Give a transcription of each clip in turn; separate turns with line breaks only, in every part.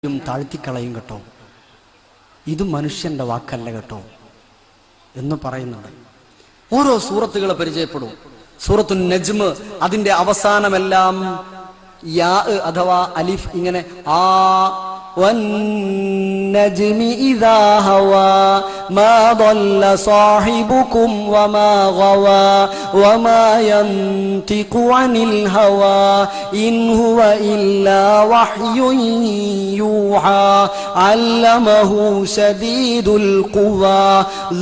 താഴ്ത്തിക്കളയും കേട്ടോ, ഇത് മനുഷ്യന്റെ വാക്കല്ല കേട്ടോ എന്ന് പറയുന്നുണ്ട്. ഓരോ സൂറത്തുകളെ പരിചയപ്പെടും. സൂറത്തുൻ നജ്മ് അതിന്റെ അവസാനമെല്ലാം യാ അഥവാ അലിഫ് ഇങ്ങനെ ആ والنجم إذا هوى ما ضل صاحبكم وما غوى وما ينطق عن الهوى إن هو إلا وحي يوحى علمه شديد القوى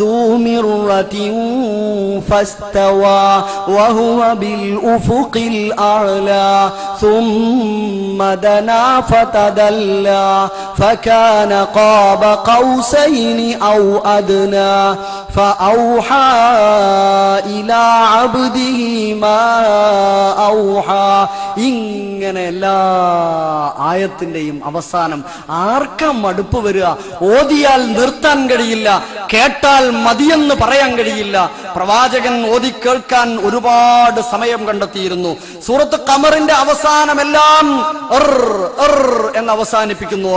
ذو مرة فاستوى وهو بالأفق الأعلى ثم دنا فتدلى فكان قاب قوسين أو أدنى فأوحى إلى عبده ما أوحى. ഇങ്ങനെ എല്ലാ ആയത്തിന്റെയും അവസാനം ആർക്കാ മടുപ്പ് വരിക? ഓതിയാൽ നിർത്താൻ കഴിയില്ല, കേട്ടാൽ മതിയെന്ന് പറയാൻ കഴിയില്ല. പ്രവാചകൻ ഓതി കേൾക്കാൻ ഒരുപാട് സമയം കണ്ടെത്തിയിരുന്നു. സൂറത്ത് ഖമറിന്റെ അവസാനമെല്ലാം എന്ന് അവസാനിപ്പിക്കുന്നു.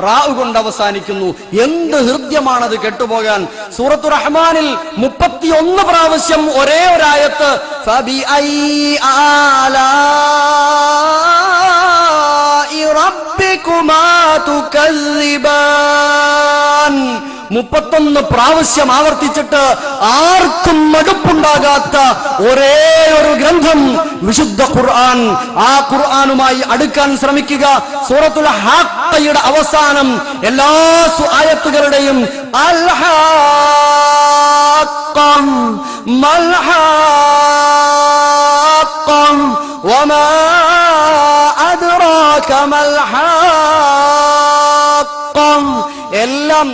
റാ കൊണ്ട് അവസാനിക്കുന്നു. എന്ത് ഹൃദ്യമാണത് കേട്ടുപോകാൻ. സൂറത്തു റഹ്മാനിൽ 31 പ്രാവശ്യം ഒരേ ഒരായത്ത് ഫബിഅയ്യി ആലാഇ റബ്ബികുമാ തുകസ്സിബാൻ 31 പ്രാവശ്യം ആവർത്തിച്ചിട്ട് ആർക്കും മടുപ്പുണ്ടാകാത്ത ഒരേ ഒരു ഗ്രന്ഥം വിശുദ്ധ ഖുർആൻ. ആ ഖുർആനുമായി അടുക്കാൻ ശ്രമിക്കുക. സൂറത്തുൽ ഹാഖയുടെ അവസാനം എല്ലാ ആയത്തുകളുടെയും അൽ ഹാഖ മൽ ഹാഖ വമാ അദ്റാക മൽ ഹാഖ എല്ലാം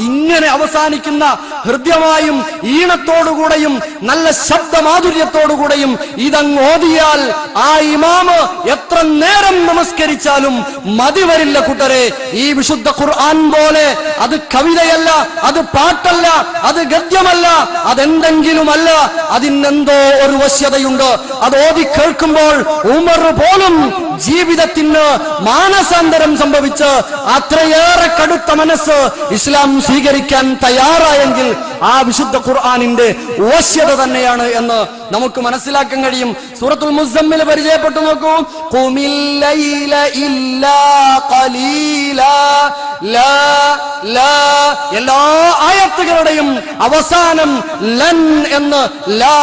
ഇങ്ങനെ അവസാനിക്കുന്ന ഹൃദ്യമായും ഈണത്തോടുകൂടെയും നല്ല ശബ്ദമാധുര്യത്തോടുകൂടെയും ഇതങ്ങ് ഓതിയാൽ ആ ഇമാമ് എത്ര നേരം നമസ്കരിച്ചാലും മതി വരില്ല കൂട്ടരെ. ഈ വിശുദ്ധ ഖുർആൻ പോലെ അത് കവിതയല്ല, അത് പാട്ടല്ല, അത് ഗദ്യമല്ല, അതെന്തെങ്കിലുമല്ല. അതിനെന്തോ ഒരു വശ്യതയുണ്ട്. അത് ഓതി കേൾക്കുമ്പോൾ ഉമർ പോലും ജീവിതത്തിന് മാനസാന്തരം സംഭവിച്ച് അത്രയേറെ കടുത്ത മനസ്സ് ഇസ്ലാം സ്വീകരിക്കാൻ തയ്യാറായെങ്കിൽ ആ വിശുദ്ധ ഖുർആനിന്റെ വശ്യത തന്നെയാണ് എന്ന് നമുക്ക് മനസ്സിലാക്കാൻ കഴിയും. സൂറത്തുൽ മുസമ്മിൽ പരിചയപ്പെട്ടു നോക്കൂ. ഖുമിൽ ലൈല ഇല്ലാ ഖലീലാ ലാ ലാ എല്ലാ ആയത്തുകളുടെയും അവസാനം ലൻ എന്ന് ലാ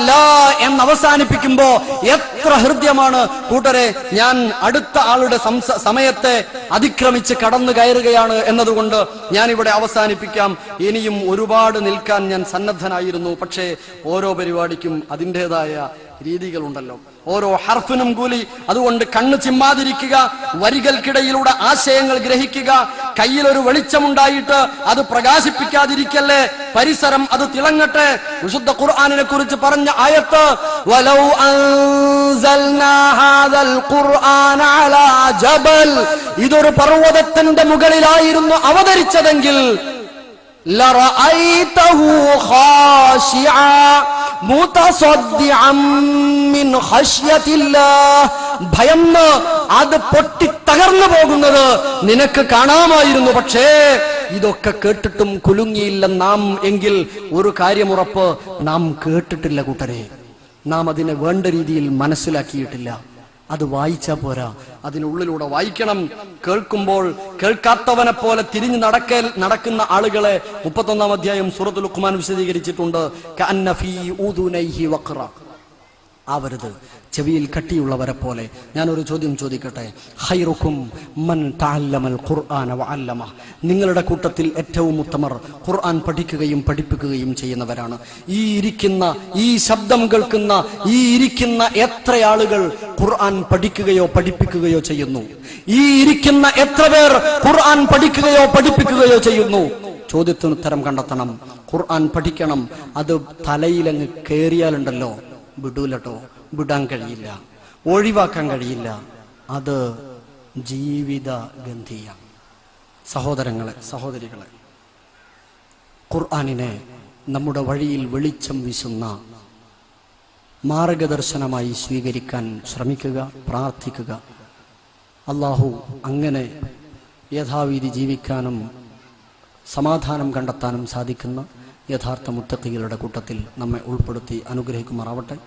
ലാ എന്ന് അവസാനിപ്പിക്കുമ്പോ എത്ര ഹൃദ്യമാണ് കൂട്ടരെ. ഞാൻ അടുത്ത ആളുടെ സമയത്തെ അതിക്രമിച്ച് കടന്നു കയറുകയാണ് എന്നതുകൊണ്ട് ഞാൻ ഇവിടെ അവസാനിപ്പിക്കാം. ഇനിയും ഒരുപാട് നിൽക്കാൻ ഞാൻ സന്നദ്ധനായിരുന്നു. പക്ഷേ ഓരോ പരിപാടിക്കും അതിൻ്റെതായ രീതികളുണ്ടല്ലോ, ഓരോ ഹർഫിനും കൂലി. അതുകൊണ്ട് കണ്ണ് ചിമ്മാതിരിക്കുക, വരികൾക്കിടയിലൂടെ ആശയങ്ങൾ ഗ്രഹിക്കുക. കയ്യിലൊരു വെളിച്ചമുണ്ടായിട്ട് അത് പ്രകാശിപ്പിക്കാതിരിക്കല്ലേ. പരിസരം അത് തിളങ്ങട്ടെ. വിശുദ്ധ ഖുർആനിനെ കുറിച്ച് പറഞ്ഞ ആയത്ത് വലൗ അൻസൽനാ ഹാദൽ ഖുർആന അലാ ജബൽ ഇതൊരു പർവ്വതത്തിന്റെ മുകളിലായിരുന്നു അവതരിച്ചതെങ്കിൽ ലറഅയ്തഹു ഖാശിആ മുതസദ്ദിഅൻ മിൻ ഖശ്യത്തില്ലാഹ് ഭയന്ന് അത് പൊട്ടി തകർന്നു പോകുന്നത് നിനക്ക് കാണാമായിരുന്നു. പക്ഷേ ഇതൊക്കെ കേട്ടിട്ടും കുലുങ്ങിയില്ല നാം എങ്കിൽ ഒരു കാര്യമുറപ്പ്, നാം കേട്ടിട്ടില്ല കൂട്ടരെ. നാം അതിനെ വേണ്ട രീതിയിൽ മനസ്സിലാക്കിയിട്ടില്ല. അത് വായിച്ചാ പോരാ, അതിനുള്ളിലൂടെ വായിക്കണം. കേൾക്കുമ്പോൾ കേൾക്കാത്തവനെ പോലെ തിരിഞ്ഞു നടക്കുന്ന ആളുകളെ 31-ാം അധ്യായം സൂറത്തുൽ ലുഖ്മാൻ വിശദീകരിച്ചിട്ടുണ്ട്. കഅന്ന ഫീ ഉദുനൈഹി വഖറ ആവരുത്, ചെവിയിൽ കട്ടിയുള്ളവരെ പോലെ. ഞാനൊരു ചോദ്യം ചോദിക്കട്ടെ. ഖൈറുക്കും മൻ തഅല്ലമൽ ഖുർആന വഅല്ലമ നിങ്ങളുടെ കൂട്ടത്തിൽ ഏറ്റവും ഉത്തമർ ഖുർആൻ പഠിക്കുകയും പഠിപ്പിക്കുകയും ചെയ്യുന്നവരാണ്. ഈ ശബ്ദം കേൾക്കുന്ന ഈ ഇരിക്കുന്ന എത്ര ആളുകൾ ഖുർആൻ പഠിക്കുകയോ പഠിപ്പിക്കുകയോ ചെയ്യുന്നു? ഈ ഇരിക്കുന്ന എത്ര പേർ ഖുർആൻ പഠിക്കുകയോ പഠിപ്പിക്കുകയോ ചെയ്യുന്നു? ചോദ്യത്തിന് ഉത്തരം കണ്ടെത്തണം. ഖുർആൻ പഠിക്കണം. അത് തലയിലങ്ങ് കേറിയാലുണ്ടല്ലോ വിടൂലട്ടോ, വിടാൻ കഴിയില്ല, ഒഴിവാക്കാൻ കഴിയില്ല. അത് ജീവിത ഗന്ധിയാണ്. സഹോദരങ്ങളെ, സഹോദരികളെ, ഖുർആനിനെ നമ്മുടെ വഴിയിൽ വെളിച്ചം വീശുന്ന മാർഗദർശനമായി സ്വീകരിക്കാൻ ശ്രമിക്കുക, പ്രാർത്ഥിക്കുക. അള്ളാഹു അങ്ങനെ യഥാവിധി ജീവിക്കാനും സമാധാനം കണ്ടെത്താനും സാധിക്കുന്ന യഥാർത്ഥ മുത്തഖികളുടെ കൂട്ടത്തിൽ നമ്മെ ഉൾപ്പെടുത്തി അനുഗ്രഹിക്കുമാറാവട്ടെ.